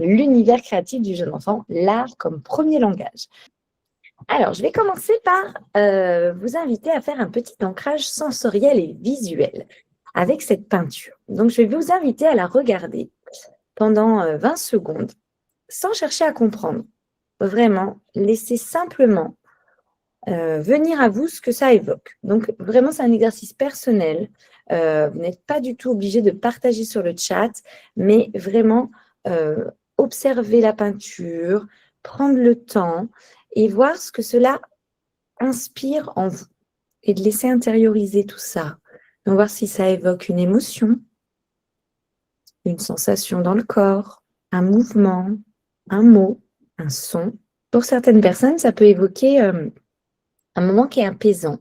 l'univers créatif du jeune enfant, l'art comme premier langage. Alors, je vais commencer par vous inviter à faire un petit ancrage sensoriel et visuel avec cette peinture. Donc, je vais vous inviter à la regarder pendant 20 secondes sans chercher à comprendre. Vraiment, laissez simplement venir à vous ce que ça évoque. Donc, vraiment, c'est un exercice personnel. Vous n'êtes pas du tout obligé de partager sur le chat, mais vraiment observer la peinture, prendre le temps et voir ce que cela inspire en vous et de laisser intérioriser tout ça. Donc, voir si ça évoque une émotion, une sensation dans le corps, un mouvement, un mot, un son. Pour certaines personnes, ça peut évoquer un moment qui est apaisant.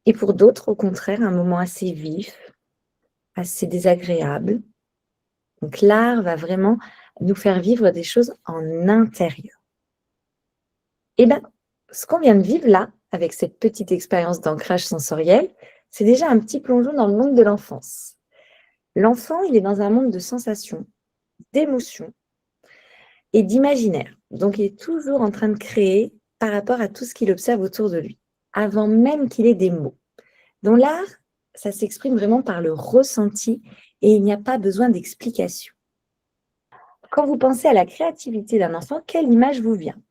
Et pour d'autres, au contraire, un moment assez vif, assez désagréable. Donc l'art va vraiment nous faire vivre des choses en intérieur. Et bien, ce qu'on vient de vivre là, avec cette petite expérience d'ancrage sensoriel, c'est déjà un petit plongeon dans le monde de l'enfance. L'enfant, il est dans un monde de sensations, d'émotions et d'imaginaire. Donc, il est toujours en train de créer par rapport à tout ce qu'il observe autour de lui, avant même qu'il ait des mots. Dans l'art, ça s'exprime vraiment par le ressenti et il n'y a pas besoin d'explication. Quand vous pensez à la créativité d'un enfant, quelle image vous vient?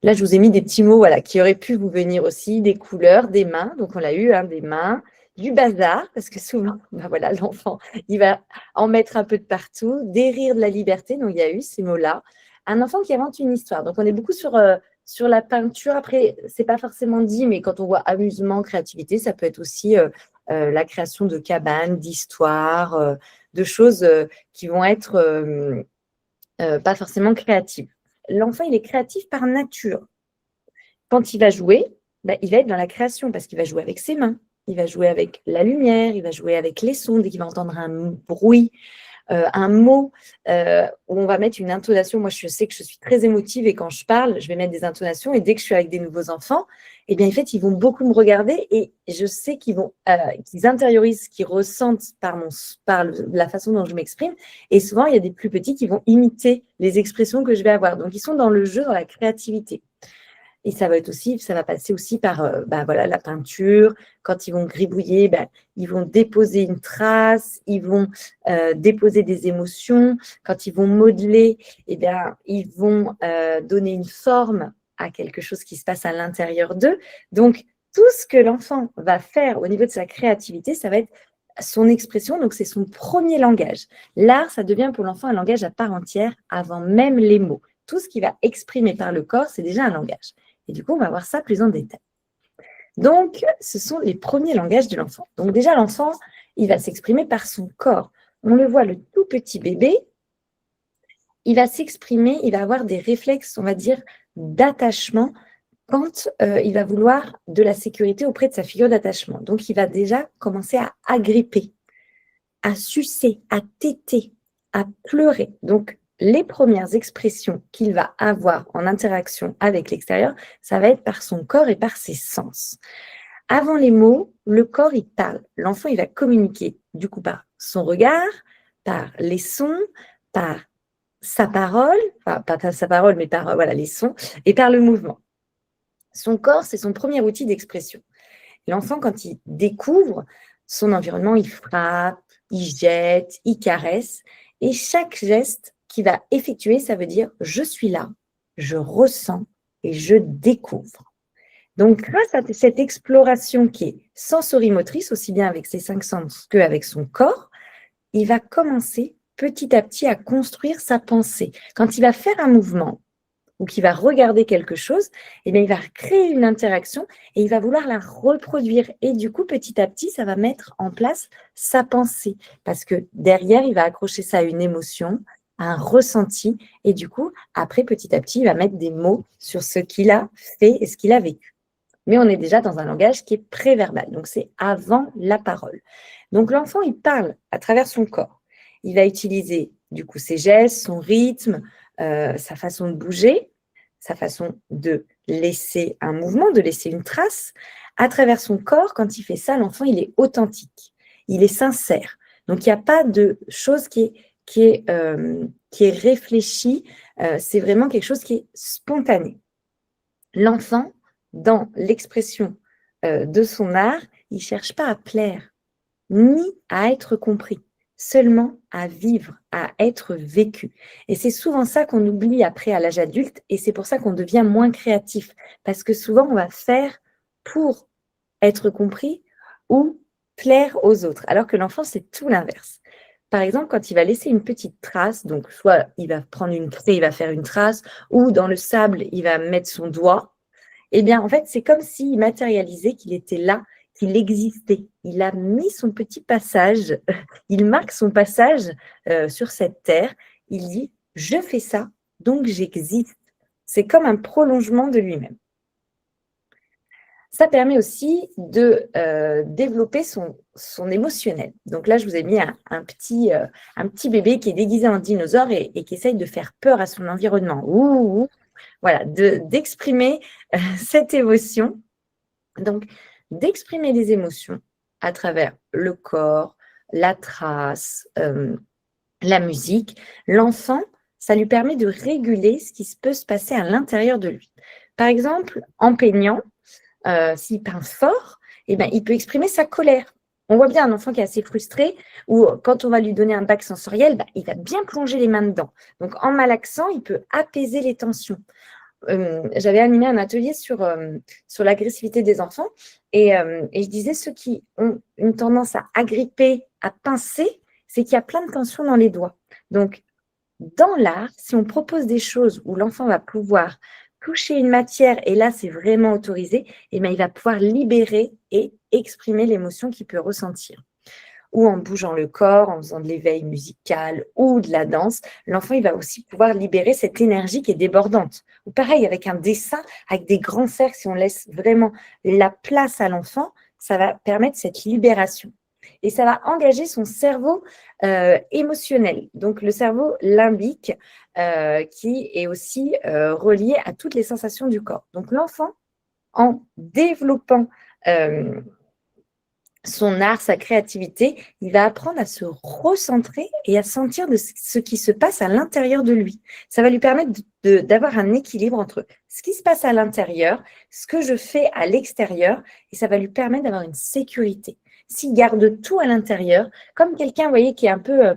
Là, je vous ai mis des petits mots voilà, qui auraient pu vous venir aussi, des couleurs, des mains. Donc, on l'a eu, hein, des mains, du bazar, parce que souvent, ben voilà, l'enfant, il va en mettre un peu de partout, des rires de la liberté. Donc, il y a eu ces mots-là. Un enfant qui invente une histoire. Donc, on est beaucoup sur la peinture. Après, c'est pas forcément dit, mais quand on voit amusement, créativité, ça peut être aussi la création de cabanes, d'histoires, de choses qui vont être pas forcément créatives. L'enfant, il est créatif par nature. Quand il va jouer, ben, il va être dans la création parce qu'il va jouer avec ses mains, il va jouer avec la lumière, il va jouer avec les sons, dès qu'il va entendre un bruit, un mot, où on va mettre une intonation. Moi, je sais que je suis très émotive et quand je parle, je vais mettre des intonations et dès que je suis avec des nouveaux enfants, eh bien, en fait, ils vont beaucoup me regarder et je sais qu'ils intériorisent ce qu'ils ressentent par la façon dont je m'exprime. Et souvent, il y a des plus petits qui vont imiter les expressions que je vais avoir. Donc, ils sont dans le jeu, dans la créativité. Et ça va passer aussi par voilà, la peinture. Quand ils vont gribouiller, ils vont déposer une trace, ils vont déposer des émotions. Quand ils vont modeler, ils vont donner une forme à quelque chose qui se passe à l'intérieur d'eux. Donc, tout ce que l'enfant va faire au niveau de sa créativité, ça va être son expression. Donc, c'est son premier langage. L'art, ça devient pour l'enfant un langage à part entière avant même les mots. Tout ce qu'il va exprimer par le corps, c'est déjà un langage. Et du coup, on va voir ça plus en détail. Donc, ce sont les premiers langages de l'enfant. Donc déjà, l'enfant, il va s'exprimer par son corps. On le voit, le tout petit bébé, il va s'exprimer, il va avoir des réflexes, on va dire, d'attachement quand il va vouloir de la sécurité auprès de sa figure d'attachement. Donc, il va déjà commencer à agripper, à sucer, à téter, à pleurer. Donc, les premières expressions qu'il va avoir en interaction avec l'extérieur, ça va être par son corps et par ses sens. Avant les mots, le corps, il parle. L'enfant, il va communiquer, du coup, par son regard, par les sons, par sa parole, enfin, pas par sa parole, mais par voilà, les sons, et par le mouvement. Son corps, c'est son premier outil d'expression. L'enfant, quand il découvre son environnement, il frappe, il jette, il caresse. Et chaque geste qu'il va effectuer, ça veut dire je suis là, je ressens et je découvre. Donc, grâce à cette exploration qui est sensorimotrice, aussi bien avec ses 5 sens qu'avec son corps, il va commencer petit à petit à construire sa pensée. Quand il va faire un mouvement, ou qui va regarder quelque chose, eh bien, il va créer une interaction et il va vouloir la reproduire. Et du coup, petit à petit, ça va mettre en place sa pensée. Parce que derrière, il va accrocher ça à une émotion, à un ressenti. Et du coup, après, petit à petit, il va mettre des mots sur ce qu'il a fait et ce qu'il a vécu. Mais on est déjà dans un langage qui est préverbal. Donc, c'est avant la parole. Donc, l'enfant, il parle à travers son corps. Il va utiliser, du coup, ses gestes, son rythme, sa façon de bouger, sa façon de laisser un mouvement, de laisser une trace. À travers son corps, quand il fait ça, l'enfant, il est authentique, il est sincère. Donc, il n'y a pas de chose qui est qui est réfléchi, c'est vraiment quelque chose qui est spontané. L'enfant, dans l'expression de son art, il ne cherche pas à plaire, ni à être compris, seulement à vivre, à être vécu. Et c'est souvent ça qu'on oublie après à l'âge adulte, et c'est pour ça qu'on devient moins créatif, parce que souvent on va faire pour être compris ou plaire aux autres, alors que l'enfant, c'est tout l'inverse. Par exemple, quand il va laisser une petite trace, donc soit il va prendre une craie, il va faire une trace, ou dans le sable, il va mettre son doigt, eh bien, en fait, c'est comme s'il matérialisait qu'il était là, qu'il existait. Il a mis son petit passage, il marque son passage sur cette terre. Il dit, je fais ça, donc j'existe. C'est comme un prolongement de lui-même. Ça permet aussi de développer son émotionnel. Donc là, je vous ai mis un petit bébé qui est déguisé en dinosaure et qui essaye de faire peur à son environnement. Ouh, ouh. Voilà, d'exprimer cette émotion. Donc, d'exprimer les émotions à travers le corps, la trace, la musique. L'enfant, ça lui permet de réguler ce qui peut se passer à l'intérieur de lui. Par exemple, en peignant, s'il peint fort, eh ben, il peut exprimer sa colère. On voit bien un enfant qui est assez frustré, ou quand on va lui donner un bac sensoriel, bah, il va bien plonger les mains dedans. Donc, en malaxant, il peut apaiser les tensions. J'avais animé un atelier sur l'agressivité des enfants et je disais ceux qui ont une tendance à agripper, à pincer, c'est qu'il y a plein de tensions dans les doigts. Donc, dans l'art, si on propose des choses où l'enfant va pouvoir toucher une matière, et là, c'est vraiment autorisé, et bien, il va pouvoir libérer et exprimer l'émotion qu'il peut ressentir. Ou en bougeant le corps, en faisant de l'éveil musical ou de la danse, l'enfant, il va aussi pouvoir libérer cette énergie qui est débordante. Ou pareil, avec un dessin, avec des grands cercles, si on laisse vraiment la place à l'enfant, ça va permettre cette libération. Et ça va engager son cerveau émotionnel, donc le cerveau limbique, qui est aussi relié à toutes les sensations du corps. Donc l'enfant, en développant son art, sa créativité, il va apprendre à se recentrer et à sentir de ce qui se passe à l'intérieur de lui. Ça va lui permettre d'avoir un équilibre entre ce qui se passe à l'intérieur, ce que je fais à l'extérieur, et ça va lui permettre d'avoir une sécurité. S'il garde tout à l'intérieur, comme quelqu'un, vous voyez, qui est un peu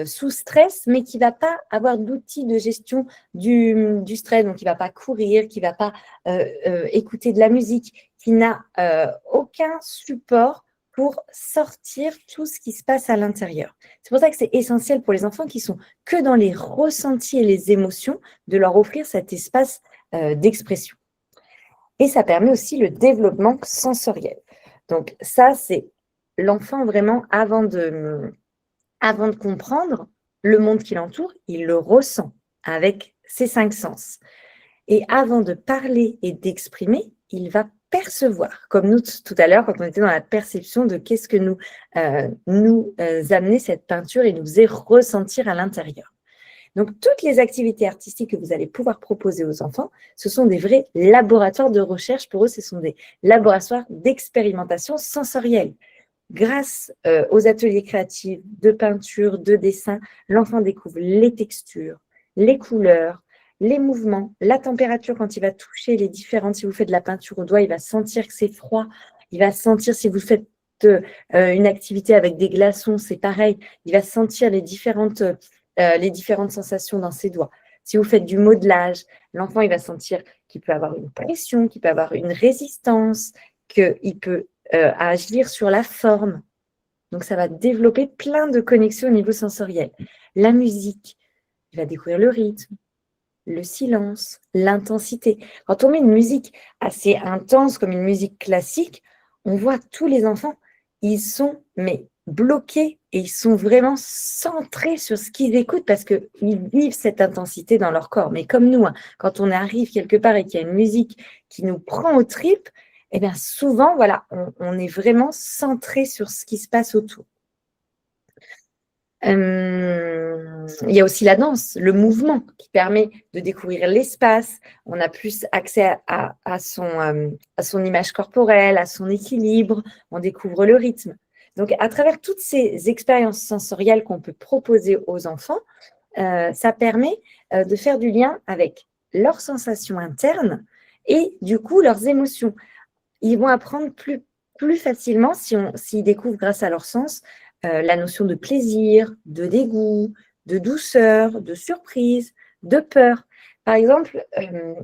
sous stress, mais qui ne va pas avoir d'outils de gestion du stress, donc qui ne va pas courir, qui ne va pas écouter de la musique, qui n'a aucun support pour sortir tout ce qui se passe à l'intérieur. C'est pour ça que c'est essentiel pour les enfants qui sont que dans les ressentis et les émotions, de leur offrir cet espace d'expression. Et ça permet aussi le développement sensoriel. Donc ça, c'est l'enfant vraiment, avant de comprendre le monde qui l'entoure, il le ressent avec ses 5 sens. Et avant de parler et d'exprimer, il va percevoir, comme nous tout à l'heure, quand on était dans la perception de qu'est-ce que nous amenait cette peinture et nous faisait ressentir à l'intérieur. Donc, toutes les activités artistiques que vous allez pouvoir proposer aux enfants, ce sont des vrais laboratoires de recherche. Pour eux, ce sont des laboratoires d'expérimentation sensorielle. Grâce aux ateliers créatifs de peinture, de dessin, l'enfant découvre les textures, les couleurs, les mouvements, la température quand il va toucher les différentes. Si vous faites de la peinture au doigt, il va sentir que c'est froid. Il va sentir, si vous faites une activité avec des glaçons, c'est pareil. Il va sentir les différentes sensations dans ses doigts. Si vous faites du modelage, l'enfant, il va sentir qu'il peut avoir une pression, qu'il peut avoir une résistance, qu'il peut agir sur la forme. Donc, ça va développer plein de connexions au niveau sensoriel. La musique, il va découvrir le rythme, le silence, l'intensité. Quand on met une musique assez intense, comme une musique classique, on voit tous les enfants, ils sont bloqués et ils sont vraiment centrés sur ce qu'ils écoutent parce qu'ils vivent cette intensité dans leur corps. Mais comme nous, quand on arrive quelque part et qu'il y a une musique qui nous prend aux tripes, eh bien souvent, voilà, on est vraiment centré sur ce qui se passe autour. Il y a aussi la danse, le mouvement qui permet de découvrir l'espace. On a plus accès à son image corporelle, à son équilibre. On découvre le rythme. Donc, à travers toutes ces expériences sensorielles qu'on peut proposer aux enfants, ça permet de faire du lien avec leurs sensations internes et du coup leurs émotions. Ils vont apprendre plus facilement s'ils découvrent grâce à leur sens la notion de plaisir, de dégoût, de douceur, de surprise, de peur. Par exemple,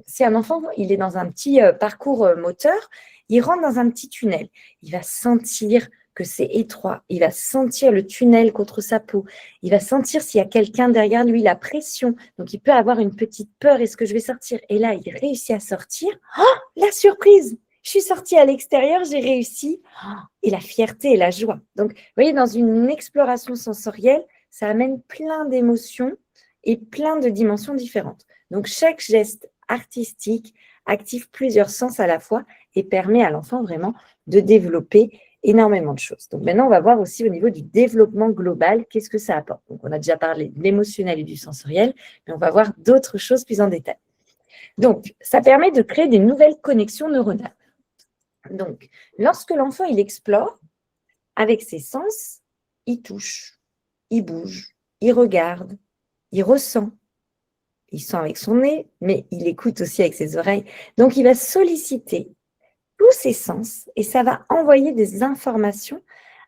si un enfant il est dans un petit parcours moteur, il rentre dans un petit tunnel. Il va sentir que c'est étroit. Il va sentir le tunnel contre sa peau. Il va sentir s'il y a quelqu'un derrière lui, la pression. Donc, il peut avoir une petite peur. Est-ce que je vais sortir? Et là, il réussit à sortir. Oh, la surprise! Je suis sortie à l'extérieur, j'ai réussi. Et la fierté et la joie. Donc, vous voyez, dans une exploration sensorielle, ça amène plein d'émotions et plein de dimensions différentes. Donc, chaque geste artistique active plusieurs sens à la fois et permet à l'enfant vraiment de développer énormément de choses. Donc, maintenant, on va voir aussi au niveau du développement global, qu'est-ce que ça apporte. Donc, on a déjà parlé de l'émotionnel et du sensoriel, mais on va voir d'autres choses plus en détail. Donc, ça permet de créer des nouvelles connexions neuronales. Donc, lorsque l'enfant, il explore, avec ses sens, il touche, il bouge, il regarde, il ressent. Il sent avec son nez, mais il écoute aussi avec ses oreilles. Donc, il va solliciter tous ses sens et ça va envoyer des informations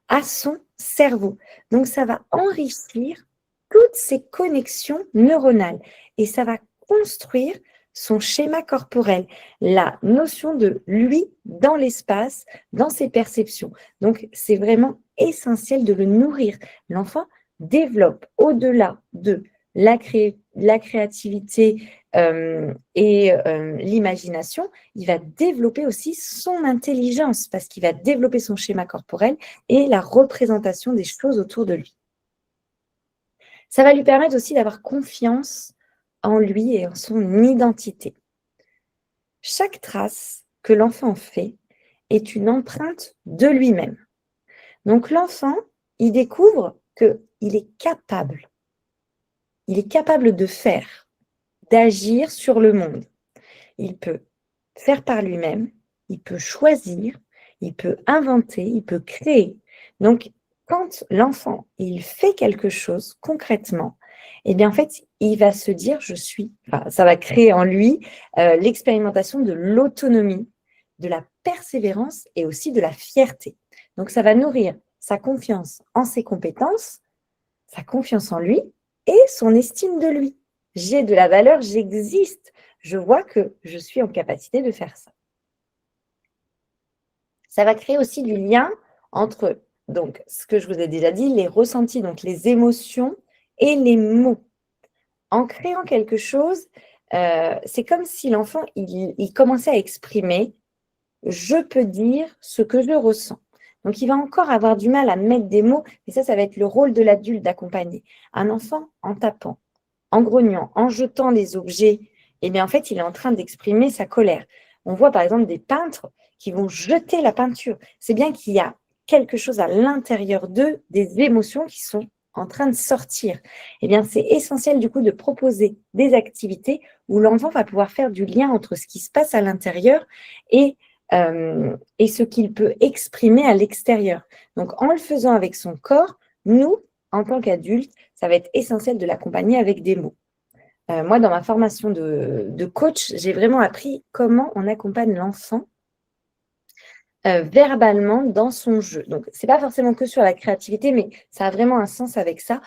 à son cerveau. Donc, ça va enrichir toutes ces connexions neuronales et ça va construire son schéma corporel, la notion de lui dans l'espace, dans ses perceptions. Donc, c'est vraiment essentiel de le nourrir. L'enfant développe au-delà de la créativité et l'imagination, il va développer aussi son intelligence parce qu'il va développer son schéma corporel et la représentation des choses autour de lui. Ça va lui permettre aussi d'avoir confiance en lui et en son identité. Chaque trace que l'enfant fait est une empreinte de lui-même. Donc l'enfant, il découvre qu'il est capable. Il est capable de faire, d'agir sur le monde. Il peut faire par lui-même, il peut choisir, il peut inventer, il peut créer. Donc, quand l'enfant, il fait quelque chose concrètement, eh bien, en fait, il va se dire, ça va créer en lui l'expérimentation de l'autonomie, de la persévérance et aussi de la fierté. Donc, ça va nourrir sa confiance en ses compétences, sa confiance en lui et son estime de lui. J'ai de la valeur, j'existe. Je vois que je suis en capacité de faire ça. Ça va créer aussi du lien entre, donc, ce que je vous ai déjà dit, les ressentis, donc les émotions et les mots. En créant quelque chose, c'est comme si l'enfant, il commençait à exprimer « je peux dire ce que je ressens ». Donc, il va encore avoir du mal à mettre des mots, et ça va être le rôle de l'adulte d'accompagner. Un enfant, en tapant, en grognant, en jetant des objets, eh bien, en fait, il est en train d'exprimer sa colère. On voit par exemple des peintres qui vont jeter la peinture. C'est bien qu'il y a quelque chose à l'intérieur d'eux, des émotions qui sont en train de sortir. Eh bien, c'est essentiel du coup de proposer des activités où l'enfant va pouvoir faire du lien entre ce qui se passe à l'intérieur et ce qu'il peut exprimer à l'extérieur. Donc, en le faisant avec son corps, nous, en tant qu'adultes, ça va être essentiel de l'accompagner avec des mots. Moi, dans ma formation de coach, j'ai vraiment appris comment on accompagne l'enfant verbalement dans son jeu. Donc, ce n'est pas forcément que sur la créativité, mais ça a vraiment un sens avec ça.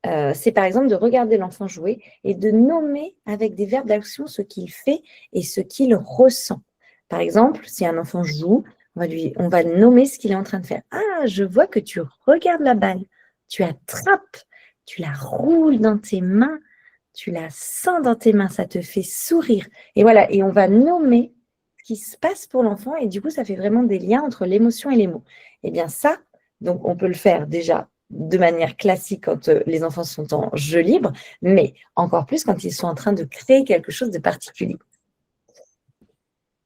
C'est par exemple de regarder l'enfant jouer et de nommer avec des verbes d'action ce qu'il fait et ce qu'il ressent. Par exemple, si un enfant joue, on va nommer ce qu'il est en train de faire. Ah, je vois que tu regardes la balle, tu attrapes, tu la roules dans tes mains, tu la sens dans tes mains, ça te fait sourire. Et voilà, et on va nommer ce qui se passe pour l'enfant et du coup, ça fait vraiment des liens entre l'émotion et les mots. Eh bien ça, donc on peut le faire déjà de manière classique quand les enfants sont en jeu libre, mais encore plus quand ils sont en train de créer quelque chose de particulier.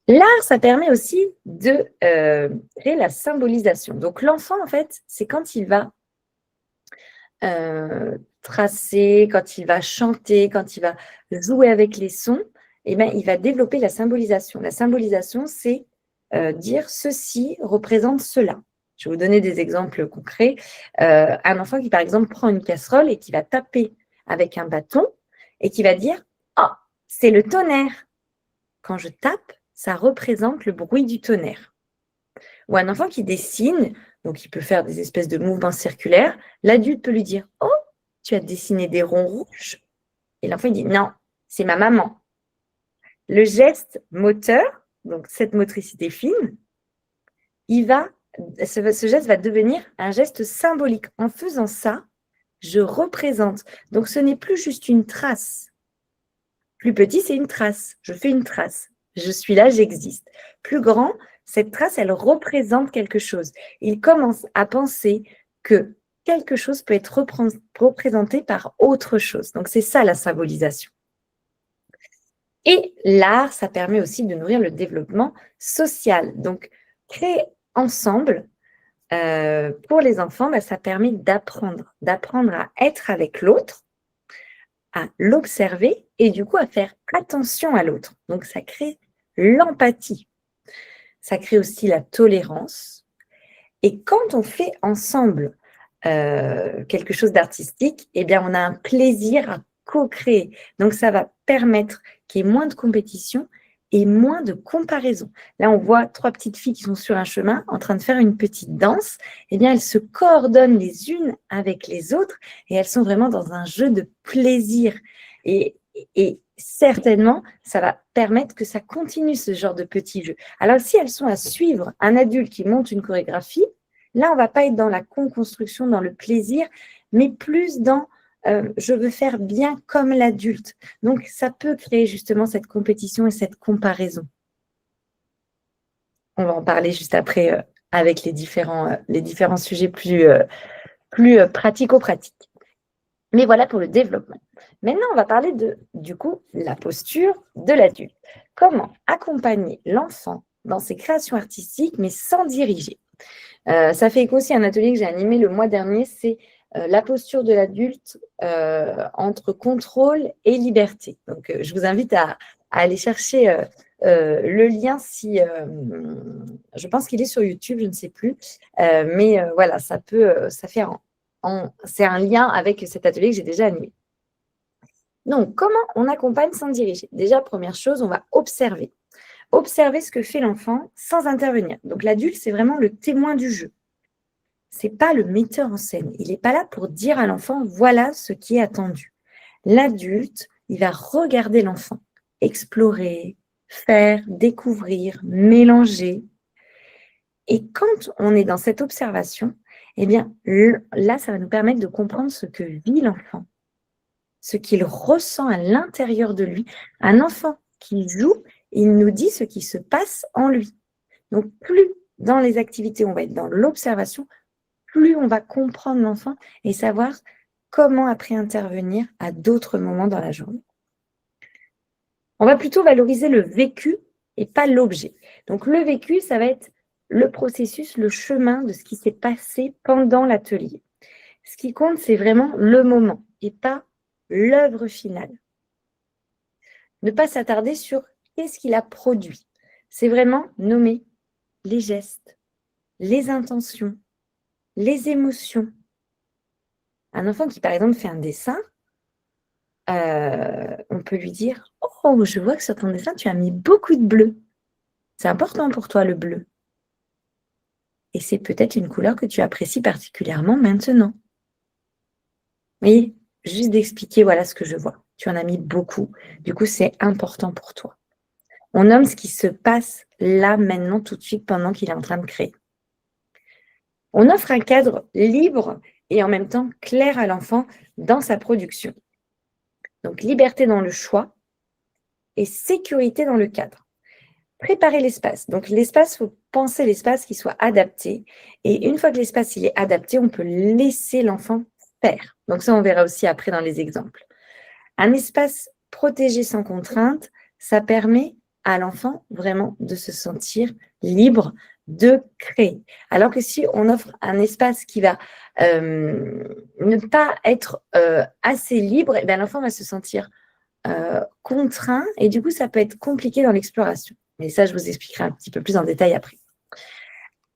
L'art, ça permet aussi de créer la symbolisation. Donc, l'enfant, en fait, c'est quand il va tracer, quand il va chanter, quand il va jouer avec les sons, eh bien, il va développer la symbolisation. La symbolisation, c'est dire « ceci représente cela ». Je vais vous donner des exemples concrets. Un enfant qui, par exemple, prend une casserole et qui va taper avec un bâton et qui va dire « Oh, c'est le tonnerre !» Quand je tape, ça représente le bruit du tonnerre. Ou un enfant qui dessine, donc il peut faire des espèces de mouvements circulaires, l'adulte peut lui dire « Oh, tu as dessiné des ronds rouges ?» Et l'enfant il dit « Non, c'est ma maman. » Le geste moteur, donc cette motricité fine, ce geste va devenir un geste symbolique. En faisant ça, je représente. Donc ce n'est plus juste une trace. Plus petit, c'est une trace. Je fais une trace. Je suis là, j'existe. Plus grand, cette trace, elle représente quelque chose. Il commence à penser que quelque chose peut être représenté par autre chose. Donc c'est ça la symbolisation. Et l'art, ça permet aussi de nourrir le développement social. Donc, créer ensemble, pour les enfants, ça permet d'apprendre à être avec l'autre, à l'observer et du coup à faire attention à l'autre. Donc, ça crée l'empathie. Ça crée aussi la tolérance. Et quand on fait ensemble quelque chose d'artistique, eh bien, on a un plaisir à co-créer. Donc, ça va permettre qu'il y ait moins de compétition et moins de comparaison. Là, on voit 3 petites filles qui sont sur un chemin en train de faire une petite danse. Eh bien, elles se coordonnent les unes avec les autres et elles sont vraiment dans un jeu de plaisir. Et certainement, ça va permettre que ça continue ce genre de petits jeux. Alors, si elles sont à suivre un adulte qui monte une chorégraphie, là, on ne va pas être dans la co-construction, dans le plaisir, mais plus dans je veux faire bien comme l'adulte. Donc, ça peut créer justement cette compétition et cette comparaison. On va en parler juste après avec les différents sujets plus pratico-pratiques. Mais voilà pour le développement. Maintenant, on va parler du coup, la posture de l'adulte. Comment accompagner l'enfant dans ses créations artistiques, mais sans diriger. Ça fait écho aussi à un atelier que j'ai animé le mois dernier, c'est la posture de l'adulte entre contrôle et liberté. Donc, je vous invite à aller chercher le lien si je pense qu'il est sur YouTube, je ne sais plus, mais voilà, ça fait c'est un lien avec cet atelier que j'ai déjà animé. Donc, comment on accompagne sans diriger? Déjà, première chose, on va observer. Observer ce que fait l'enfant sans intervenir. Donc, l'adulte, c'est vraiment le témoin du jeu. Ce n'est pas le metteur en scène. Il n'est pas là pour dire à l'enfant, voilà ce qui est attendu. L'adulte, il va regarder l'enfant, explorer, faire, découvrir, mélanger. Et quand on est dans cette observation, eh bien, là, ça va nous permettre de comprendre ce que vit l'enfant, ce qu'il ressent à l'intérieur de lui. Un enfant qui joue, il nous dit ce qui se passe en lui. Donc, plus dans les activités, on va être dans l'observation, plus on va comprendre l'enfant et savoir comment après intervenir à d'autres moments dans la journée. On va plutôt valoriser le vécu et pas l'objet. Donc, le vécu, ça va être le processus, le chemin de ce qui s'est passé pendant l'atelier. Ce qui compte, c'est vraiment le moment et pas l'œuvre finale. Ne pas s'attarder sur qu'est-ce qu'il a produit. C'est vraiment nommer les gestes, les intentions, les émotions. Un enfant qui, par exemple, fait un dessin, on peut lui dire « Oh, je vois que sur ton dessin, tu as mis beaucoup de bleu. C'est important pour toi, le bleu. Et c'est peut-être une couleur que tu apprécies particulièrement maintenant. » Vous voyez, juste d'expliquer, voilà ce que je vois. Tu en as mis beaucoup. Du coup, c'est important pour toi. On nomme ce qui se passe là, maintenant, tout de suite, pendant qu'il est en train de créer. On offre un cadre libre et en même temps clair à l'enfant dans sa production. Donc, liberté dans le choix et sécurité dans le cadre. Préparer l'espace. Donc, l'espace, il faut penser l'espace qui soit adapté. Et une fois que l'espace il est adapté, on peut laisser l'enfant faire. Donc, ça, on verra aussi après dans les exemples. Un espace protégé sans contrainte, ça permet à l'enfant vraiment de se sentir libre de créer. Alors que si on offre un espace qui va ne pas être assez libre, eh bien, l'enfant va se sentir contraint et du coup, ça peut être compliqué dans l'exploration. Mais ça, je vous expliquerai un petit peu plus en détail après.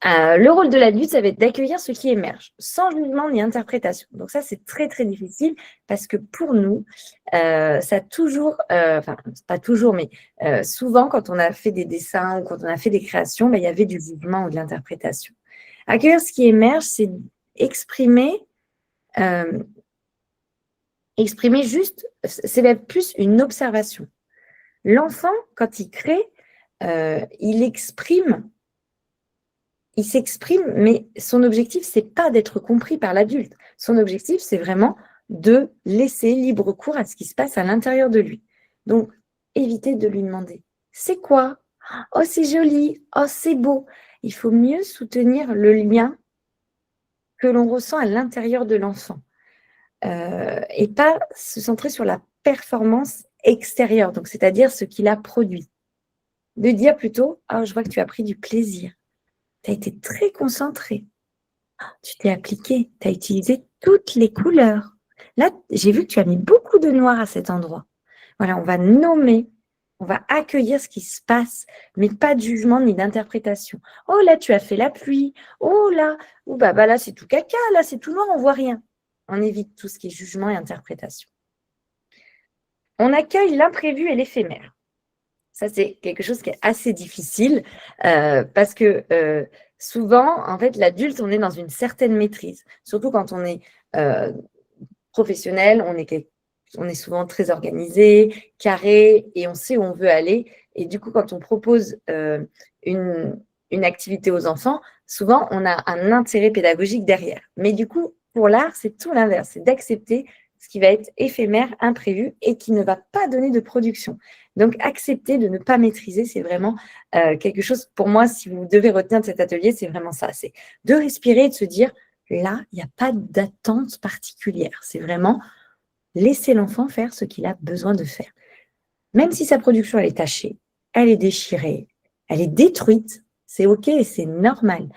Le rôle de l'adulte, ça va être d'accueillir ce qui émerge, sans jugement ni interprétation. Donc ça, c'est très, très difficile parce que pour nous, ça a toujours, enfin, pas toujours, mais souvent, quand on a fait des dessins ou quand on a fait des créations, il y avait du jugement ou de l'interprétation. Accueillir ce qui émerge, c'est exprimer juste, c'est même plus une observation. L'enfant, quand il crée, il s'exprime, mais son objectif, c'est pas d'être compris par l'adulte. Son objectif, c'est vraiment de laisser libre cours à ce qui se passe à l'intérieur de lui. Donc, évitez de lui demander « c'est quoi ? Oh, c'est joli. Oh, c'est beau ». Il faut mieux soutenir le lien que l'on ressent à l'intérieur de l'enfant et pas se centrer sur la performance extérieure, donc c'est-à-dire ce qu'il a produit. De dire plutôt « oh, je vois que tu as pris du plaisir. Tu as été très concentré. Tu t'es appliqué. Tu as utilisé toutes les couleurs. Là, j'ai vu que tu as mis beaucoup de noir à cet endroit. » Voilà, on va nommer, on va accueillir ce qui se passe, mais pas de jugement ni d'interprétation. « Oh, là, tu as fait la pluie. Oh, là, oh, bah, là, c'est tout caca. Là, c'est tout noir, on ne voit rien. » On évite tout ce qui est jugement et interprétation. On accueille l'imprévu et l'éphémère. Ça, c'est quelque chose qui est assez difficile parce que souvent, en fait, l'adulte, on est dans une certaine maîtrise. Surtout quand on est professionnel, on est souvent très organisé, carré, et on sait où on veut aller. Et du coup, quand on propose une activité aux enfants, souvent, on a un intérêt pédagogique derrière. Mais du coup, pour l'art, c'est tout l'inverse. C'est d'accepter ce qui va être éphémère, imprévu, et qui ne va pas donner de production. Donc, accepter de ne pas maîtriser, c'est vraiment quelque chose, pour moi, si vous devez retenir de cet atelier, c'est vraiment ça. C'est de respirer et de se dire, là, il n'y a pas d'attente particulière. C'est vraiment laisser l'enfant faire ce qu'il a besoin de faire. Même si sa production, elle est tachée, elle est déchirée, elle est détruite, c'est OK, c'est normal.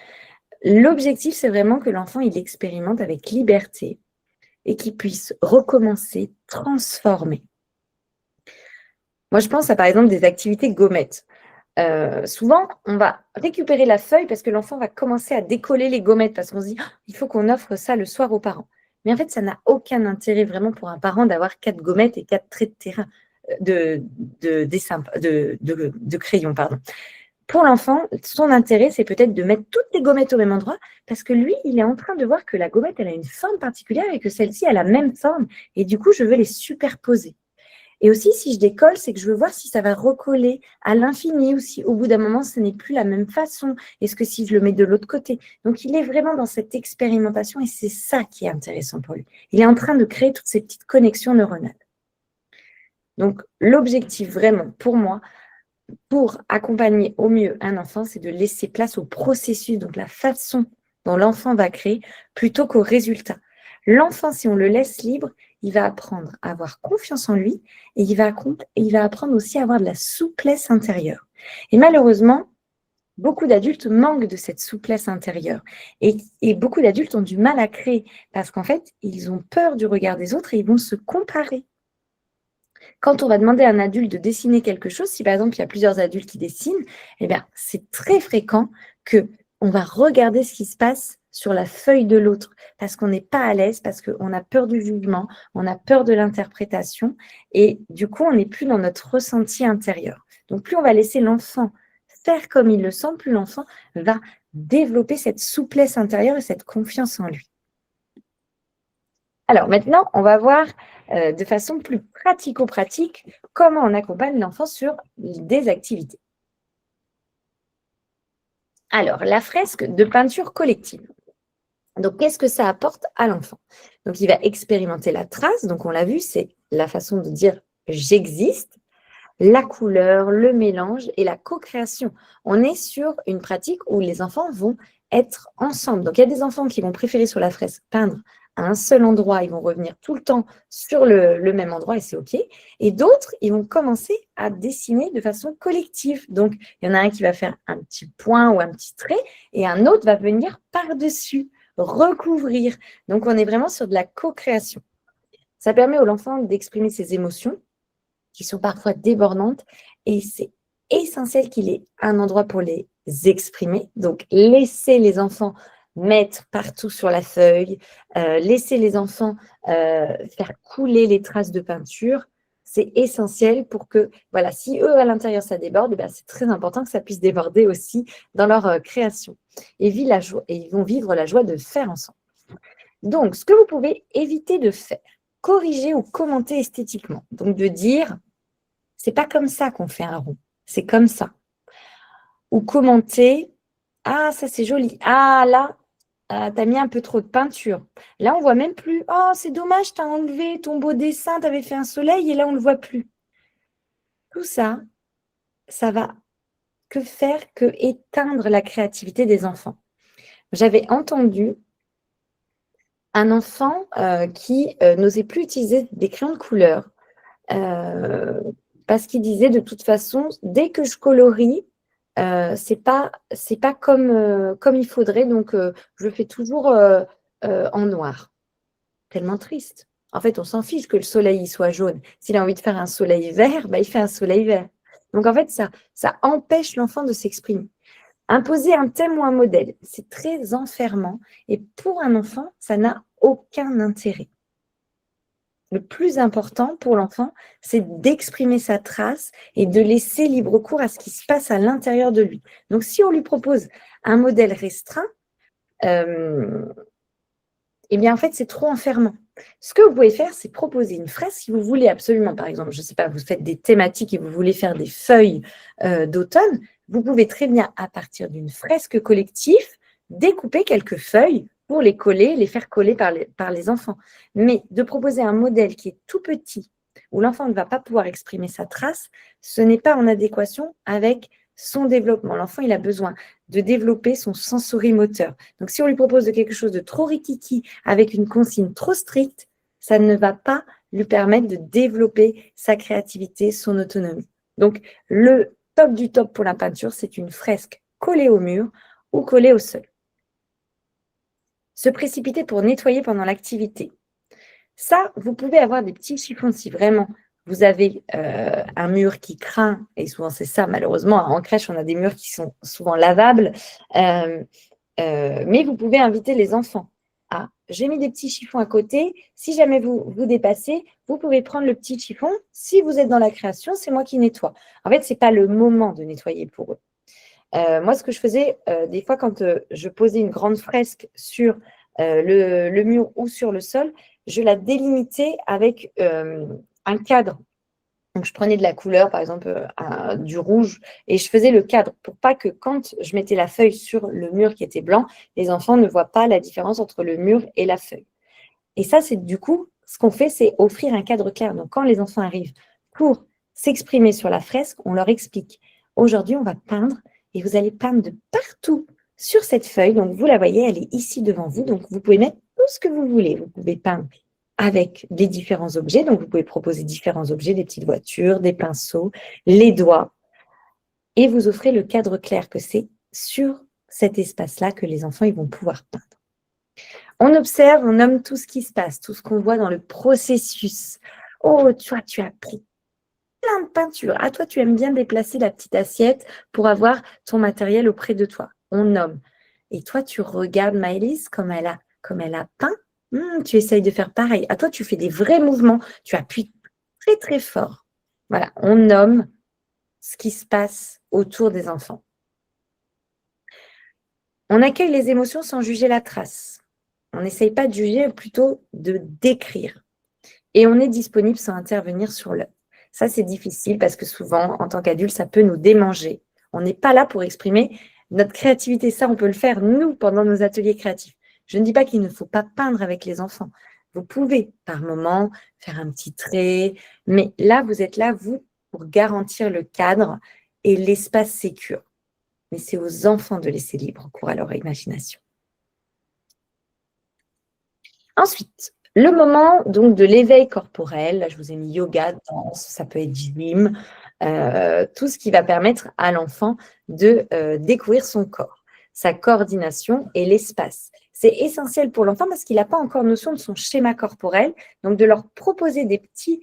L'objectif, c'est vraiment que l'enfant, il expérimente avec liberté et qu'il puisse recommencer, transformer. Moi, je pense à, par exemple, des activités gommettes. Souvent, on va récupérer la feuille parce que l'enfant va commencer à décoller les gommettes parce qu'on se dit il faut qu'on offre ça le soir aux parents. Mais en fait, ça n'a aucun intérêt vraiment pour un parent d'avoir 4 gommettes et 4 traits de terrain de dessin, de crayon, pardon. Pour l'enfant, son intérêt, c'est peut-être de mettre toutes les gommettes au même endroit parce que lui, il est en train de voir que la gommette, elle a une forme particulière et que celle-ci a la même forme. Et du coup, je veux les superposer. Et aussi, si je décolle, c'est que je veux voir si ça va recoller à l'infini ou si au bout d'un moment, ce n'est plus la même façon. Est-ce que si je le mets de l'autre côté? Donc, il est vraiment dans cette expérimentation et c'est ça qui est intéressant pour lui. Il est en train de créer toutes ces petites connexions neuronales. Donc, l'objectif vraiment pour moi, pour accompagner au mieux un enfant, c'est de laisser place au processus, donc la façon dont l'enfant va créer, plutôt qu'au résultat. L'enfant, si on le laisse libre, il va apprendre à avoir confiance en lui et il va apprendre aussi à avoir de la souplesse intérieure. Et malheureusement, beaucoup d'adultes manquent de cette souplesse intérieure et beaucoup d'adultes ont du mal à créer parce qu'en fait, ils ont peur du regard des autres et ils vont se comparer. Quand on va demander à un adulte de dessiner quelque chose, si par exemple il y a plusieurs adultes qui dessinent, eh bien, c'est très fréquent qu'on va regarder ce qui se passe sur la feuille de l'autre parce qu'on n'est pas à l'aise, parce qu'on a peur du jugement, on a peur de l'interprétation et du coup, on n'est plus dans notre ressenti intérieur. Donc, plus on va laisser l'enfant faire comme il le sent, plus l'enfant va développer cette souplesse intérieure et cette confiance en lui. Alors maintenant, on va voir de façon plus pratico-pratique comment on accompagne l'enfant sur des activités. Alors, la fresque de peinture collective. Donc, qu'est-ce que ça apporte à l'enfant? Donc, il va expérimenter la trace. Donc, on l'a vu, c'est la façon de dire « j'existe », la couleur, le mélange et la co-création. On est sur une pratique où les enfants vont être ensemble. Donc, il y a des enfants qui vont préférer sur la fresque peindre à un seul endroit, ils vont revenir tout le temps sur le même endroit et c'est OK. Et d'autres, ils vont commencer à dessiner de façon collective. Donc, il y en a un qui va faire un petit point ou un petit trait et un autre va venir par-dessus, recouvrir. Donc, on est vraiment sur de la co-création. Ça permet à l'enfant d'exprimer ses émotions qui sont parfois débordantes et c'est essentiel qu'il ait un endroit pour les exprimer. Donc, laissez les enfants mettre partout sur la feuille, laissez les enfants faire couler les traces de peinture. C'est essentiel pour que, voilà, si eux, à l'intérieur, ça déborde, eh bien, c'est très important que ça puisse déborder aussi dans leur création. Et ils vont vivre la joie de faire ensemble. Donc, ce que vous pouvez éviter de faire, corriger ou commenter esthétiquement. Donc, de dire, c'est pas comme ça qu'on fait un rond, c'est comme ça. Ou commenter, ah, ça c'est joli. Ah, là, t'as mis un peu trop de peinture. Là, on voit même plus. Oh, c'est dommage, t'as enlevé ton beau dessin, t'avais fait un soleil et là, on ne le voit plus. Tout ça, ça va que faire que éteindre la créativité des enfants. J'avais entendu un enfant qui n'osait plus utiliser des crayons de couleur parce qu'il disait de toute façon, dès que je colorie, c'est pas comme il faudrait, donc je le fais toujours en noir. Tellement triste. En fait, on s'en fiche que le soleil soit jaune. S'il a envie de faire un soleil vert, bah, il fait un soleil vert. Donc en fait, ça empêche l'enfant de s'exprimer. Imposer un thème ou un modèle, c'est très enfermant et pour un enfant, ça n'a aucun intérêt. Le plus important pour l'enfant, c'est d'exprimer sa trace et de laisser libre cours à ce qui se passe à l'intérieur de lui. Donc, si on lui propose un modèle restreint, eh bien, en fait, c'est trop enfermant. Ce que vous pouvez faire, c'est proposer une fresque si vous voulez absolument, par exemple, je ne sais pas, vous faites des thématiques et vous voulez faire des feuilles d'automne, vous pouvez très bien, à partir d'une fresque collective, découper quelques feuilles pour les coller, les faire coller par les enfants. Mais de proposer un modèle qui est tout petit, où l'enfant ne va pas pouvoir exprimer sa trace, ce n'est pas en adéquation avec son développement. L'enfant, il a besoin de développer son sensorimoteur. Donc, si on lui propose de quelque chose de trop rikiki avec une consigne trop stricte, ça ne va pas lui permettre de développer sa créativité, son autonomie. Donc, le top du top pour la peinture, c'est une fresque collée au mur ou collée au sol. Se précipiter pour nettoyer pendant l'activité. Ça, vous pouvez avoir des petits chiffons si vraiment vous avez un mur qui craint, et souvent c'est ça, malheureusement, en crèche, on a des murs qui sont souvent lavables, mais vous pouvez inviter les enfants. Ah, j'ai mis des petits chiffons à côté. Si jamais vous dépassez, vous pouvez prendre le petit chiffon. Si vous êtes dans la création, c'est moi qui nettoie. En fait, ce n'est pas le moment de nettoyer pour eux. Moi, ce que je faisais, des fois, quand je posais une grande fresque sur le mur ou sur le sol, je la délimitais avec un cadre. Donc, je prenais de la couleur, par exemple, du rouge, et je faisais le cadre pour pas que quand je mettais la feuille sur le mur qui était blanc, les enfants ne voient pas la différence entre le mur et la feuille. Et ça, c'est du coup, ce qu'on fait, c'est offrir un cadre clair. Donc, quand les enfants arrivent pour s'exprimer sur la fresque, on leur explique. Aujourd'hui, on va peindre et vous allez peindre de partout sur cette feuille. Donc, vous la voyez, elle est ici devant vous. Donc, vous pouvez mettre tout ce que vous voulez. Vous pouvez peindre avec des différents objets. Donc, vous pouvez proposer différents objets, des petites voitures, des pinceaux, les doigts. Et vous offrez le cadre clair que c'est sur cet espace-là que les enfants ils vont pouvoir peindre. On observe, on nomme tout ce qui se passe, tout ce qu'on voit dans le processus. Oh, toi, tu as pris plein de peinture. Ah, toi, tu aimes bien déplacer la petite assiette pour avoir ton matériel auprès de toi. On nomme. Et toi, tu regardes Maëlys comme elle a peint. Tu essayes de faire pareil. À toi, tu fais des vrais mouvements. Tu appuies très, très fort. Voilà, on nomme ce qui se passe autour des enfants. On accueille les émotions sans juger la trace. On n'essaye pas de juger, plutôt de décrire. Et on est disponible sans intervenir sur l'œuvre. Ça, c'est difficile parce que souvent, en tant qu'adulte, ça peut nous démanger. On n'est pas là pour exprimer notre créativité. Ça, on peut le faire, nous, pendant nos ateliers créatifs. Je ne dis pas qu'il ne faut pas peindre avec les enfants. Vous pouvez, par moment, faire un petit trait. Mais là, vous êtes là, vous, pour garantir le cadre et l'espace sécure. Mais c'est aux enfants de laisser libre cours à leur imagination. Ensuite, le moment donc de l'éveil corporel, là je vous ai mis yoga, danse, ça peut être gym, tout ce qui va permettre à l'enfant de découvrir son corps, sa coordination et l'espace. C'est essentiel pour l'enfant parce qu'il n'a pas encore notion de son schéma corporel, donc de leur proposer des petits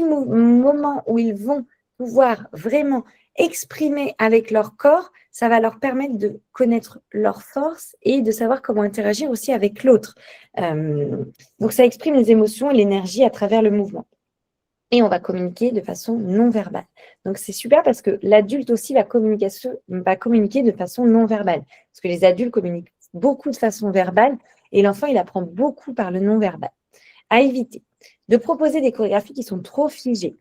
moments où ils vont pouvoir vraiment exprimer avec leur corps, ça va leur permettre de connaître leurs forces et de savoir comment interagir aussi avec l'autre. Donc, ça exprime les émotions et l'énergie à travers le mouvement. Et on va communiquer de façon non verbale. Donc, c'est super parce que l'adulte aussi va communiquer de façon non verbale. Parce que les adultes communiquent beaucoup de façon verbale et l'enfant, il apprend beaucoup par le non verbal. À éviter de proposer des chorégraphies qui sont trop figées.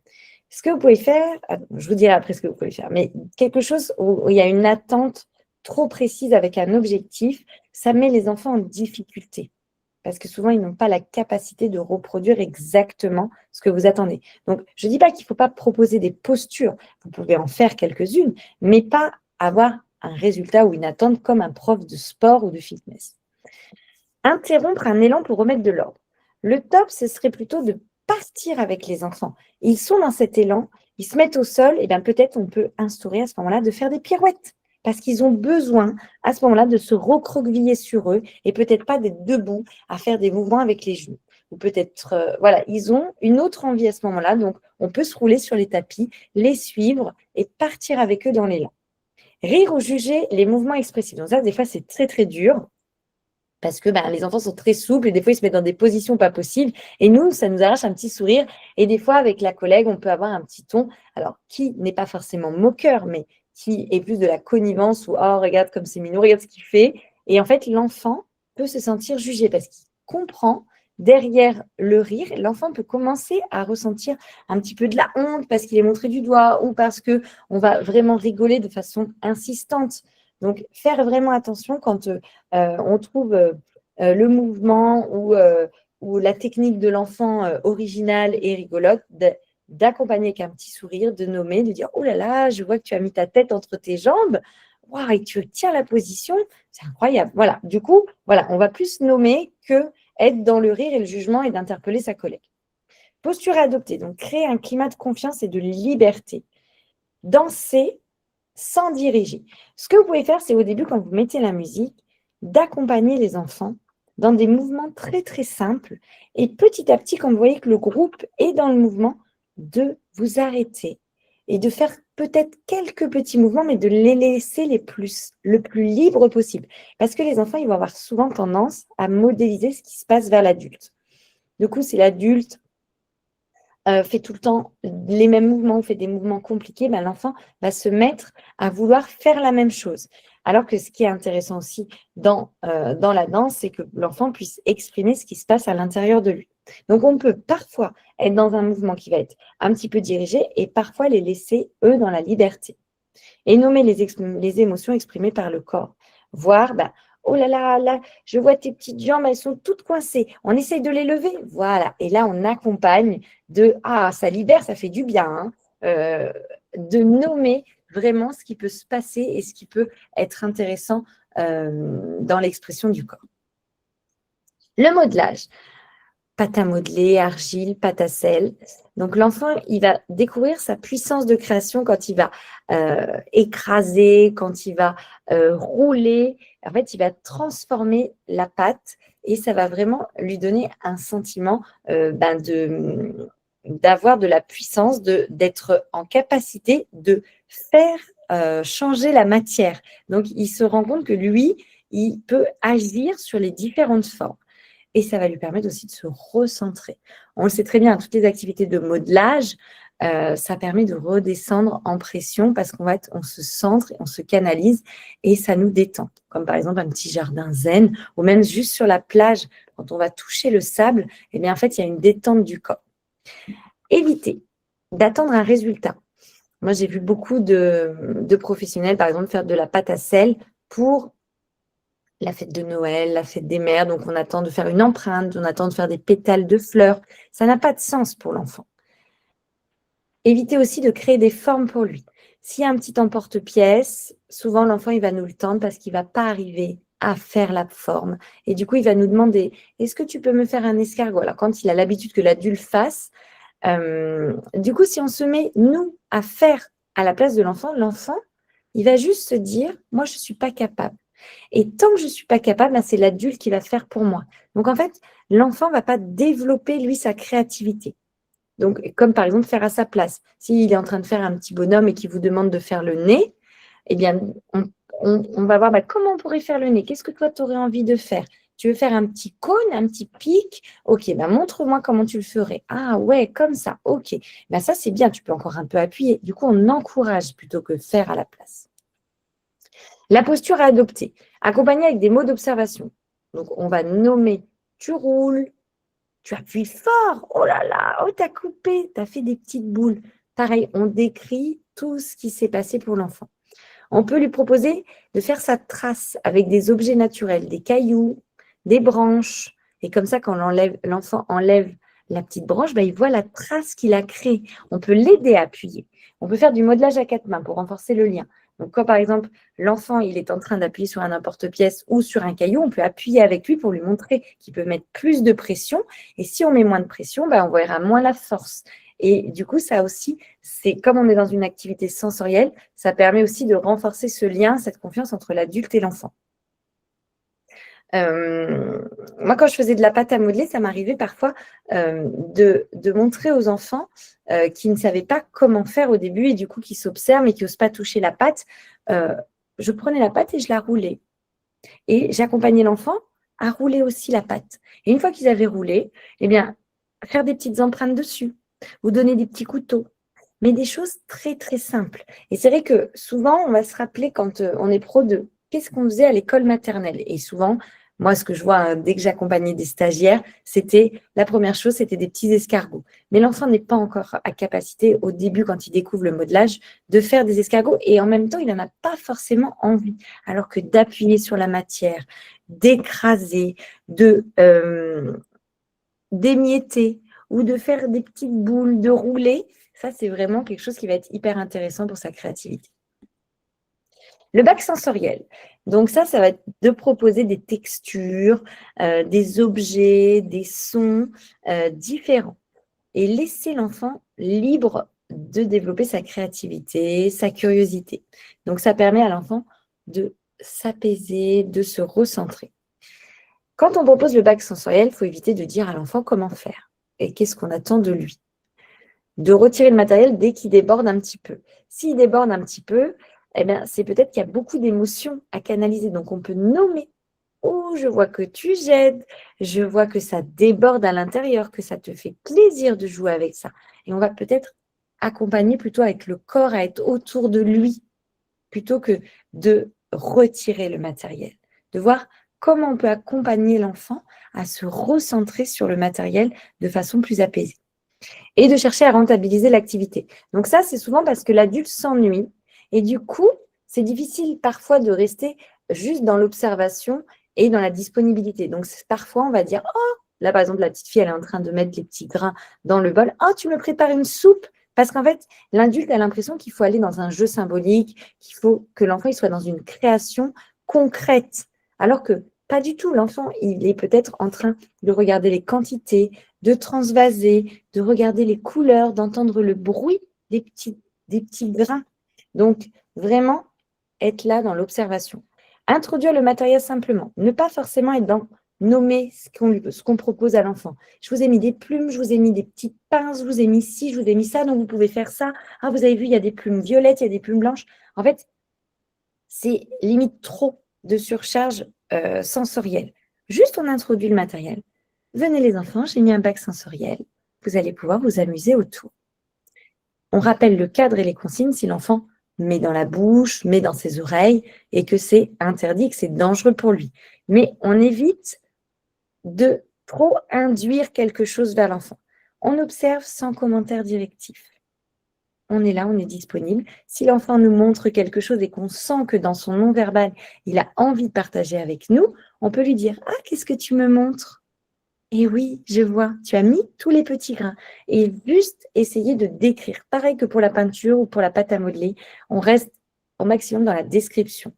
Ce que vous pouvez faire, je vous dirai après ce que vous pouvez faire, mais quelque chose où il y a une attente trop précise avec un objectif, ça met les enfants en difficulté. Parce que souvent, ils n'ont pas la capacité de reproduire exactement ce que vous attendez. Donc, je ne dis pas qu'il ne faut pas proposer des postures. Vous pouvez en faire quelques-unes, mais pas avoir un résultat ou une attente comme un prof de sport ou de fitness. Interrompre un élan pour remettre de l'ordre. Le top, ce serait plutôt de partir avec les enfants. Ils sont dans cet élan, ils se mettent au sol, et bien peut-être on peut instaurer à ce moment-là de faire des pirouettes. Parce qu'ils ont besoin à ce moment-là de se recroqueviller sur eux et peut-être pas d'être debout à faire des mouvements avec les genoux. Ou peut-être, voilà, ils ont une autre envie à ce moment-là. Donc, on peut se rouler sur les tapis, les suivre et partir avec eux dans l'élan. Rire ou juger les mouvements expressifs. Donc ça, des fois, c'est très, très dur parce que les enfants sont très souples et des fois, ils se mettent dans des positions pas possibles. Et nous, ça nous arrache un petit sourire. Et des fois, avec la collègue, on peut avoir un petit ton, alors qui n'est pas forcément moqueur, mais qui est plus de la connivence ou «Oh, regarde comme c'est mignon, regarde ce qu'il fait». Et en fait, l'enfant peut se sentir jugé parce qu'il comprend derrière le rire, l'enfant peut commencer à ressentir un petit peu de la honte parce qu'il est montré du doigt ou parce qu'on va vraiment rigoler de façon insistante. Donc, faire vraiment attention quand on trouve le mouvement ou la technique de l'enfant originale et rigolote, d'accompagner avec un petit sourire, de nommer, de dire « Oh là là, je vois que tu as mis ta tête entre tes jambes, wow, et tu tiens la position, c'est incroyable. » Voilà, du coup, voilà, on va plus nommer que être dans le rire et le jugement et d'interpeller sa collègue. Posture adoptée, donc créer un climat de confiance et de liberté. Danser sans diriger. Ce que vous pouvez faire, c'est au début, quand vous mettez la musique, d'accompagner les enfants dans des mouvements très, très simples. Et petit à petit, quand vous voyez que le groupe est dans le mouvement, de vous arrêter et de faire peut-être quelques petits mouvements, mais de les laisser le plus libre possible. Parce que les enfants, ils vont avoir souvent tendance à modéliser ce qui se passe vers l'adulte. Du coup, si l'adulte fait tout le temps les mêmes mouvements ou fait des mouvements compliqués, l'enfant va se mettre à vouloir faire la même chose. Alors que ce qui est intéressant aussi dans la danse, c'est que l'enfant puisse exprimer ce qui se passe à l'intérieur de lui. Donc, on peut parfois être dans un mouvement qui va être un petit peu dirigé et parfois les laisser, eux, dans la liberté. Et nommer les émotions exprimées par le corps. Voir, oh là là, là, je vois tes petites jambes, elles sont toutes coincées. On essaye de les lever. Voilà. Et là, on accompagne de ah, ça libère, ça fait du bien. Hein. De nommer vraiment ce qui peut se passer et ce qui peut être intéressant dans l'expression du corps. Le modelage. Pâte à modeler, argile, pâte à sel. Donc, l'enfant, il va découvrir sa puissance de création quand il va écraser, quand il va rouler. En fait, il va transformer la pâte et ça va vraiment lui donner un sentiment d'avoir de la puissance, d'être en capacité de faire changer la matière. Donc, il se rend compte que lui, il peut agir sur les différentes formes. Et ça va lui permettre aussi de se recentrer. On le sait très bien, toutes les activités de modelage, ça permet de redescendre en pression parce on se centre, on se canalise et ça nous détend. Comme par exemple un petit jardin zen ou même juste sur la plage, quand on va toucher le sable, eh bien en fait, il y a une détente du corps. Éviter d'attendre un résultat. Moi, j'ai vu beaucoup de professionnels, par exemple, faire de la pâte à sel pour la fête de Noël, la fête des mères, donc on attend de faire une empreinte, on attend de faire des pétales de fleurs. Ça n'a pas de sens pour l'enfant. Éviter aussi de créer des formes pour lui. S'il y a un petit emporte-pièce, souvent l'enfant il va nous le tendre parce qu'il ne va pas arriver à faire la forme. Et du coup, il va nous demander, est-ce que tu peux me faire un escargot? Alors quand il a l'habitude que l'adulte fasse, du coup, si on se met, nous, à faire à la place de l'enfant, il va juste se dire, moi, je ne suis pas capable. Et tant que je ne suis pas capable, c'est l'adulte qui va faire pour moi. Donc, en fait, l'enfant ne va pas développer, lui, sa créativité. Donc, comme par exemple faire à sa place. S'il est en train de faire un petit bonhomme et qu'il vous demande de faire le nez, eh bien, on va voir comment on pourrait faire le nez. Qu'est-ce que toi, tu aurais envie de faire? Tu veux faire un petit cône, un petit pic? Ok, montre-moi comment tu le ferais. Ah ouais, comme ça. Ok. Ça, c'est bien. Tu peux encore un peu appuyer. Du coup, on encourage plutôt que faire à la place. La posture à adopter, accompagnée avec des mots d'observation. Donc, on va nommer tu roules, tu appuies fort, oh là là, oh t'as coupé, t'as fait des petites boules. Pareil, on décrit tout ce qui s'est passé pour l'enfant. On peut lui proposer de faire sa trace avec des objets naturels, des cailloux, des branches. Et comme ça, quand l'enfant enlève la petite branche, il voit la trace qu'il a créée. On peut l'aider à appuyer. On peut faire du modelage à 4 mains pour renforcer le lien. Donc, quand par exemple, l'enfant il est en train d'appuyer sur un emporte-pièce ou sur un caillou, on peut appuyer avec lui pour lui montrer qu'il peut mettre plus de pression. Et si on met moins de pression, on verra moins la force. Et du coup, ça aussi, c'est comme on est dans une activité sensorielle, ça permet aussi de renforcer ce lien, cette confiance entre l'adulte et l'enfant. Moi, quand je faisais de la pâte à modeler, ça m'arrivait parfois de montrer aux enfants qui ne savaient pas comment faire au début et du coup qui s'observent et qui n'osent pas toucher la pâte. Je prenais la pâte et je la roulais. Et j'accompagnais l'enfant à rouler aussi la pâte. Et une fois qu'ils avaient roulé, eh bien, faire des petites empreintes dessus, ou donner des petits couteaux, mais des choses très, très simples. Et c'est vrai que souvent, on va se rappeler quand on est pro de qu'est-ce qu'on faisait à l'école maternelle. Et souvent, moi, ce que je vois dès que j'accompagnais des stagiaires, la première chose, c'était des petits escargots. Mais l'enfant n'est pas encore à capacité, au début, quand il découvre le modelage, de faire des escargots. Et en même temps, il n'en a pas forcément envie. Alors que d'appuyer sur la matière, d'écraser, d'émietter ou de faire des petites boules, de rouler, ça, c'est vraiment quelque chose qui va être hyper intéressant pour sa créativité. Le bac sensoriel. Donc ça va être de proposer des textures, des objets, des sons différents et laisser l'enfant libre de développer sa créativité, sa curiosité. Donc ça permet à l'enfant de s'apaiser, de se recentrer. Quand on propose le bac sensoriel, il faut éviter de dire à l'enfant comment faire et qu'est-ce qu'on attend de lui. De retirer le matériel dès qu'il déborde un petit peu. S'il déborde un petit peu, c'est peut-être qu'il y a beaucoup d'émotions à canaliser. Donc, on peut nommer. Oh, je vois que tu jettes, je vois que ça déborde à l'intérieur, que ça te fait plaisir de jouer avec ça. Et on va peut-être accompagner plutôt avec le corps à être autour de lui, plutôt que de retirer le matériel. De voir comment on peut accompagner l'enfant à se recentrer sur le matériel de façon plus apaisée. Et de chercher à rentabiliser l'activité. Donc ça, c'est souvent parce que l'adulte s'ennuie. Et du coup, c'est difficile parfois de rester juste dans l'observation et dans la disponibilité. Donc parfois, on va dire, oh, là par exemple, la petite fille, elle est en train de mettre les petits grains dans le bol. Oh, tu me prépares une soupe. Parce qu'en fait, l'adulte a l'impression qu'il faut aller dans un jeu symbolique, qu'il faut que l'enfant soit dans une création concrète. Alors que pas du tout. L'enfant, il est peut-être en train de regarder les quantités, de transvaser, de regarder les couleurs, d'entendre le bruit des petits grains. Donc, vraiment, être là dans l'observation. Introduire le matériel simplement. Ne pas forcément être dans nommer ce qu'on propose à l'enfant. Je vous ai mis des plumes, je vous ai mis des petites pinces, je vous ai mis ci, je vous ai mis ça, donc vous pouvez faire ça. Ah, vous avez vu, il y a des plumes violettes, il y a des plumes blanches. En fait, c'est limite trop de surcharge sensorielle. Juste, on introduit le matériel. Venez les enfants, j'ai mis un bac sensoriel. Vous allez pouvoir vous amuser autour. On rappelle le cadre et les consignes si l'enfant met dans la bouche, met dans ses oreilles et que c'est interdit, que c'est dangereux pour lui. Mais on évite de trop induire quelque chose vers l'enfant. On observe sans commentaire directif. On est là, on est disponible. Si l'enfant nous montre quelque chose et qu'on sent que dans son non-verbal, il a envie de partager avec nous, on peut lui dire « Ah, qu'est-ce que tu me montres ?» Et oui, je vois, tu as mis tous les petits grains. Et juste essayer de décrire. Pareil que pour la peinture ou pour la pâte à modeler, on reste au maximum dans la description.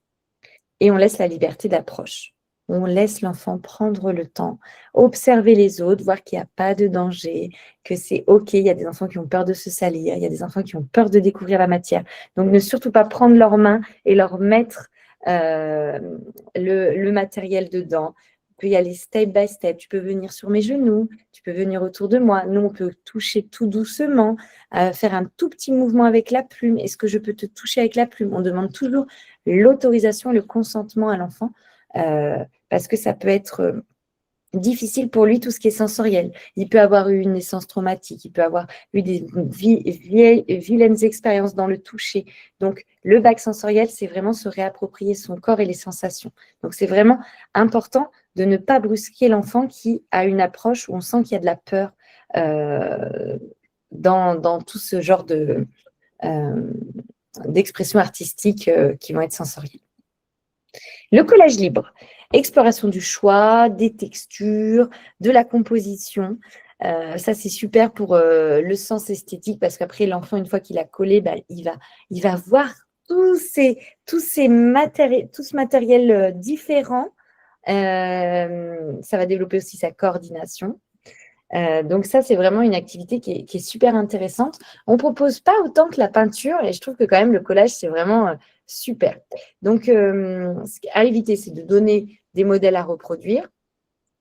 Et on laisse la liberté d'approche. On laisse l'enfant prendre le temps, observer les autres, voir qu'il n'y a pas de danger, que c'est OK. Il y a des enfants qui ont peur de se salir, il y a des enfants qui ont peur de découvrir la matière. Donc, ne surtout pas prendre leurs mains et leur mettre le matériel dedans. peux y aller step by step. Tu peux venir sur mes genoux, tu peux venir autour de moi. Nous, on peut toucher tout doucement, faire un tout petit mouvement avec la plume. Est-ce que je peux te toucher avec la plume? On demande toujours l'autorisation, le consentement à l'enfant parce que ça peut être difficile pour lui tout ce qui est sensoriel. Il peut avoir eu une naissance traumatique, il peut avoir eu des vilaines expériences dans le toucher. Donc, le bac sensoriel, c'est vraiment se réapproprier son corps et les sensations. Donc, c'est vraiment important de ne pas brusquer l'enfant qui a une approche où on sent qu'il y a de la peur dans tout ce genre d'expressions artistiques qui vont être sensorielles. Le collage libre, exploration du choix, des textures, de la composition. Ça, c'est super pour le sens esthétique parce qu'après, l'enfant, une fois qu'il a collé, il va voir tout ce matériel différent. Ça va développer aussi sa coordination. Donc ça, c'est vraiment une activité qui est super intéressante. On ne propose pas autant que la peinture et je trouve que quand même le collage, c'est vraiment super. Donc, à éviter, c'est de donner des modèles à reproduire,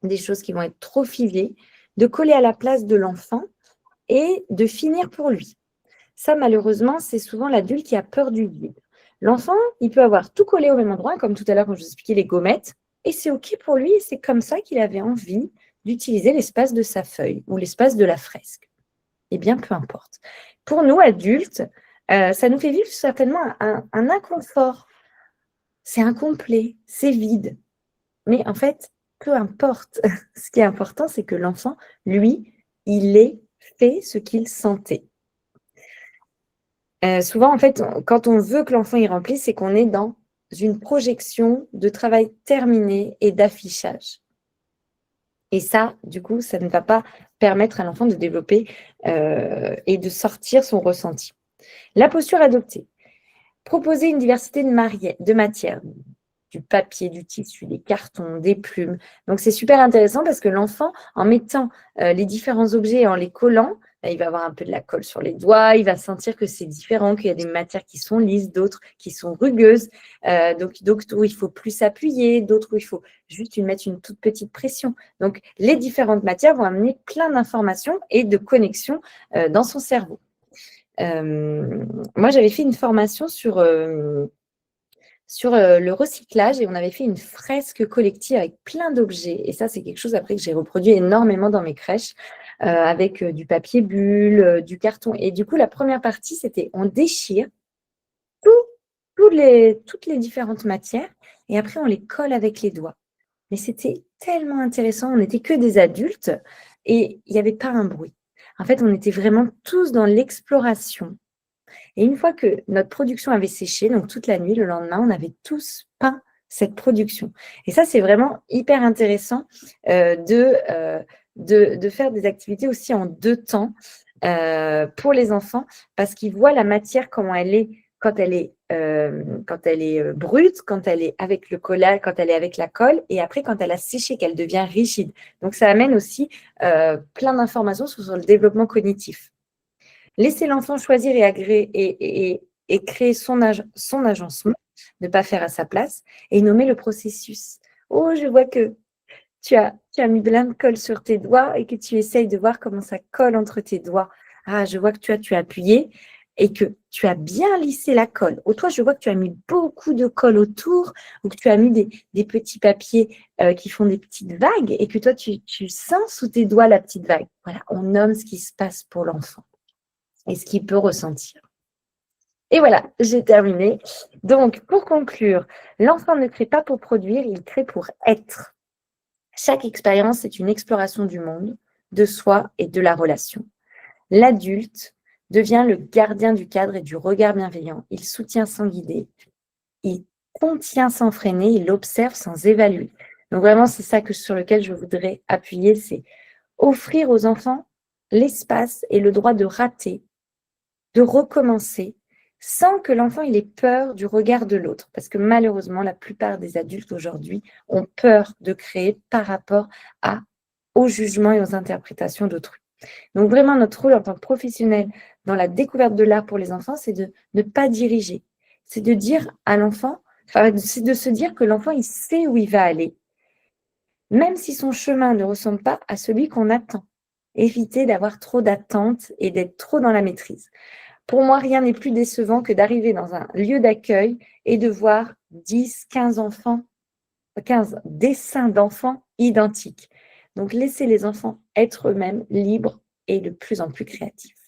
des choses qui vont être trop filées, de coller à la place de l'enfant et de finir pour lui. Ça, malheureusement, c'est souvent l'adulte qui a peur du vide. L'enfant, il peut avoir tout collé au même endroit, comme tout à l'heure quand je vous expliquais les gommettes, et c'est OK pour lui, et c'est comme ça qu'il avait envie d'utiliser l'espace de sa feuille ou l'espace de la fresque. Eh bien, peu importe. Pour nous, adultes, ça nous fait vivre certainement un inconfort. C'est incomplet, c'est vide. Mais en fait, peu importe. Ce qui est important, c'est que l'enfant, lui, il ait fait ce qu'il sentait. Souvent, en fait, quand on veut que l'enfant y remplisse, c'est qu'on est dans une projection de travail terminé et d'affichage. Et ça, du coup, ça ne va pas permettre à l'enfant de développer et de sortir son ressenti. La posture adoptée. Proposer une diversité de matières, du papier, du tissu, des cartons, des plumes. Donc, c'est super intéressant parce que l'enfant, en mettant les différents objets et en les collant, il va avoir un peu de la colle sur les doigts, il va sentir que c'est différent, qu'il y a des matières qui sont lisses, d'autres qui sont rugueuses, donc où il faut plus s'appuyer, d'autres où il faut juste mettre une toute petite pression. Donc, les différentes matières vont amener plein d'informations et de connexions dans son cerveau. Moi, j'avais fait une formation sur le recyclage et on avait fait une fresque collective avec plein d'objets. Et ça, c'est quelque chose après que j'ai reproduit énormément dans mes crèches avec du papier bulle, du carton. Et du coup, la première partie, c'était on déchire toutes les différentes matières et après, on les colle avec les doigts. Mais c'était tellement intéressant. On n'était que des adultes et il n'y avait pas un bruit. En fait, on était vraiment tous dans l'exploration. Et une fois que notre production avait séché, donc toute la nuit, le lendemain, on avait tous peint cette production. Et ça, c'est vraiment hyper intéressant de faire des activités aussi en 2 temps pour les enfants parce qu'ils voient la matière comment elle est quand elle est brute, quand elle est avec le collage, quand elle est avec la colle et après quand elle a séché, qu'elle devient rigide. Donc, ça amène aussi plein d'informations sur le développement cognitif. Laisser l'enfant choisir et créer son agencement, ne pas faire à sa place et nommer le processus. Oh, je vois que tu as mis plein de colle sur tes doigts et que tu essayes de voir comment ça colle entre tes doigts. Ah, je vois que tu as appuyé et que tu as bien lissé la colle. Ou toi, je vois que tu as mis beaucoup de colle autour ou que tu as mis des petits papiers qui font des petites vagues et que toi, tu sens sous tes doigts la petite vague. Voilà, on nomme ce qui se passe pour l'enfant et ce qu'il peut ressentir. Et voilà, j'ai terminé. Donc, pour conclure, l'enfant ne crée pas pour produire, il crée pour être. Chaque expérience est une exploration du monde, de soi et de la relation. L'adulte devient le gardien du cadre et du regard bienveillant. Il soutient sans guider, il contient sans freiner, il observe sans évaluer. Donc vraiment, c'est ça sur lequel je voudrais appuyer, c'est offrir aux enfants l'espace et le droit de rater, de recommencer, sans que l'enfant ait peur du regard de l'autre. Parce que malheureusement, la plupart des adultes aujourd'hui ont peur de créer par rapport aux jugements et aux interprétations d'autrui. Donc vraiment, notre rôle en tant que professionnel dans la découverte de l'art pour les enfants, c'est de ne pas diriger. C'est de dire à l'enfant, c'est de se dire que l'enfant, il sait où il va aller. même si son chemin ne ressemble pas à celui qu'on attend. Évitez d'avoir trop d'attentes et d'être trop dans la maîtrise. Pour moi, rien n'est plus décevant que d'arriver dans un lieu d'accueil et de voir 10, 15 enfants, 15 dessins d'enfants identiques. Donc, laissez les enfants être eux-mêmes libres et de plus en plus créatifs.